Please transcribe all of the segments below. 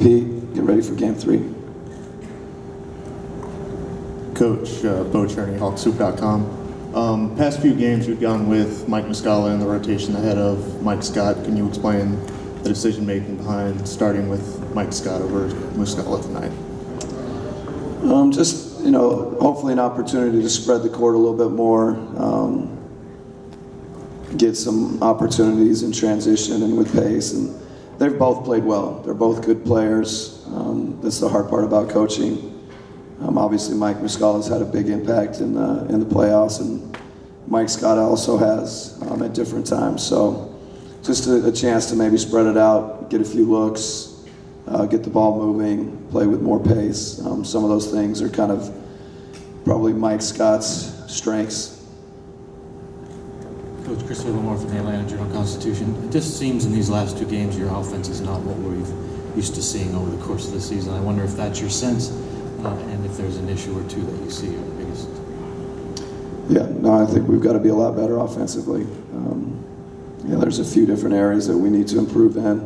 compete, get ready for Game 3. Coach, Bo Cherney, HawkSoup.com. Past few games you've gone with Mike Muscala in the rotation ahead of Mike Scott. Can you explain the decision-making behind starting with Mike Scott over Muscala tonight? Just, hopefully an opportunity to spread the court a little bit more, get some opportunities in transition and with pace. And they've both played well. They're both good players. That's the hard part about coaching. Obviously, Mike Muscala's had a big impact in the playoffs, and Mike Scott also has at different times. So just a chance to maybe spread it out, get a few looks, get the ball moving, play with more pace. Some of those things are kind of probably Mike Scott's strengths. Coach, Christopher Lamore from the Atlanta Journal-Constitution. It just seems in these last two games your offense is not what we're used to seeing over the course of the season. I wonder if that's your sense. And if there's an issue or two that you see are the biggest. Yeah, no, I think we've got to be a lot better offensively. There's a few different areas that we need to improve in,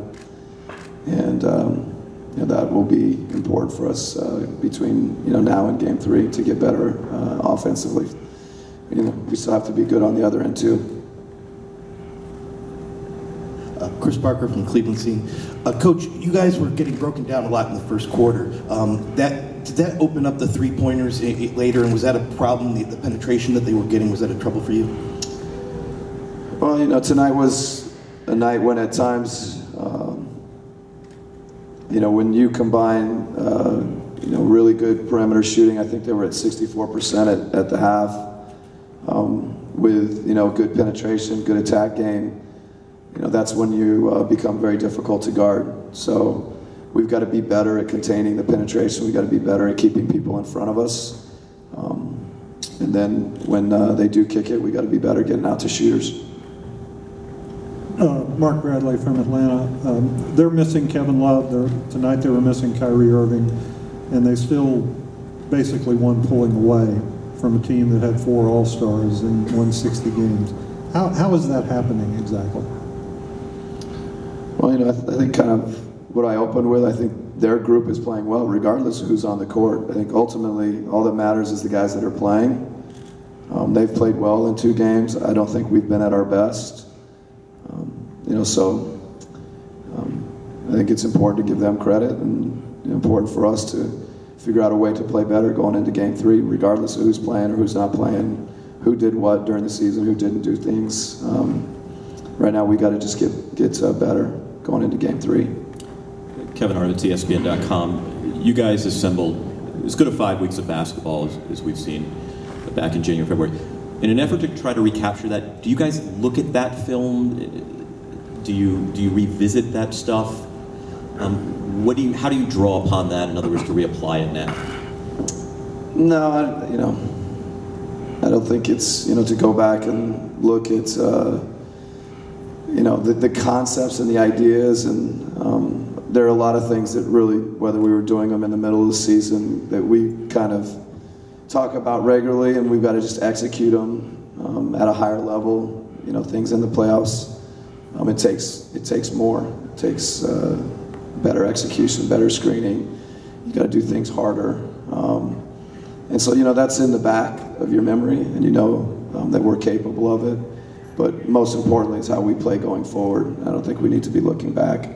and that will be important for us between now and Game 3 to get better offensively. We still have to be good on the other end too. Chris Parker from Cleveland Scene. Coach, you guys were getting broken down a lot in the first quarter. Did that open up the three-pointers later, and was that a problem, the penetration that they were getting? Was that a trouble for you? Well, tonight was a night when at times, when you combine, really good perimeter shooting, I think they were at 64% at the half, with, good penetration, good attack game. That's when you become very difficult to guard. So we've got to be better at containing the penetration. We've got to be better at keeping people in front of us. And then when they do kick it, we've got to be better getting out to shooters. Mark Bradley from Atlanta. They're missing Kevin Love. Tonight they were missing Kyrie Irving. And they still basically won pulling away from a team that had 4 All-Stars and won 60 games. How is that happening exactly? Well, I think kind of what I opened with, I think their group is playing well regardless of who's on the court. I think ultimately all that matters is the guys that are playing. They've played well in 2 games. I don't think we've been at our best. So I think it's important to give them credit and important for us to figure out a way to play better going into Game 3 regardless of who's playing or who's not playing, who did what during the season, who didn't do things. Right now we got to just get better going into Game 3. Kevin Hart at ESPN.com. You guys assembled as good as 5 weeks of basketball as we've seen back in January, February. In an effort to try to recapture that, do you guys look at that film? Do you revisit that stuff? How do you draw upon that? In other words, to reapply it now? No, I don't think it's to go back and look at the concepts and the ideas, and there are a lot of things that really, whether we were doing them in the middle of the season, that we kind of talk about regularly, and we've got to just execute them at a higher level. Things in the playoffs, it takes more. It takes better execution, better screening. You got to do things harder, and so that's in the back of your memory, and that we're capable of it. But most importantly is how we play going forward. I don't think we need to be looking back.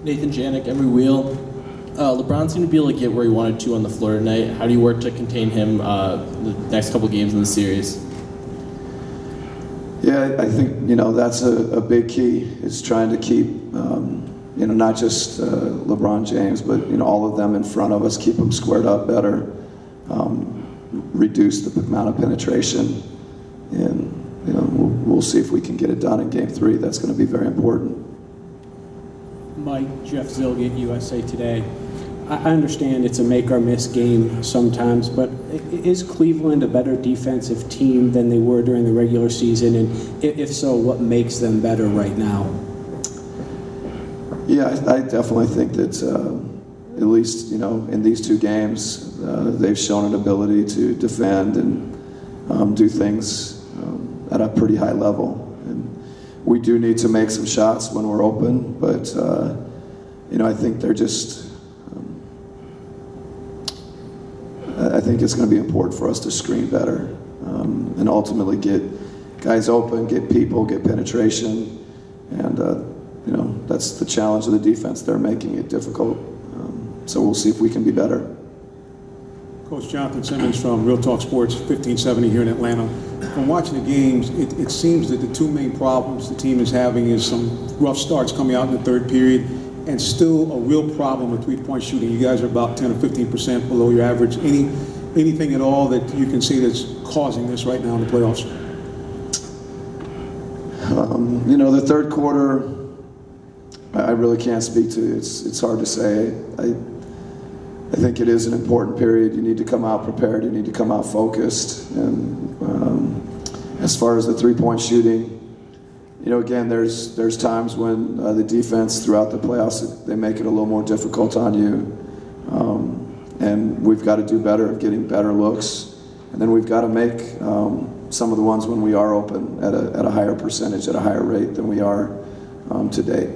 Nathan Janik, Emory Wheel. LeBron seemed to be able to get where he wanted to on the floor tonight. How do you work to contain him the next couple games in the series? Yeah, I think that's a big key. Is trying to keep not just LeBron James, but all of them in front of us. Keep them squared up better. Reduce the amount of penetration, and we'll see if we can get it done in Game 3. That's going to be very important. Mike, Jeff Zilgate, USA Today. I understand it's a make or miss game sometimes, but is Cleveland a better defensive team than they were during the regular season? And if so, what makes them better right now? Yeah, I definitely think that at least in these 2 games, they've shown an ability to defend and do things at a pretty high level. And we do need to make some shots when we're open, but I think they're just. I think it's going to be important for us to screen better and ultimately get guys open, get people, get penetration, and that's the challenge of the defense. They're making it difficult, so we'll see if we can be better. Coach Jonathan Simmons from Real Talk Sports 1570 here in Atlanta. From watching the games, it seems that the two main problems the team is having is some rough starts coming out in the third period, and still a real problem with three-point shooting. You guys are about 10 or 15% below your average. Anything at all that you can see that's causing this right now in the playoffs? The third quarter, I really can't speak to. It's hard to say. I think it is an important period. You need to come out prepared. You need to come out focused. And as far as the three-point shooting, again, there's times when the defense throughout the playoffs, they make it a little more difficult on you. And we've got to do better at getting better looks. And then we've got to make some of the ones when we are open at a higher percentage, at a higher rate than we are to date.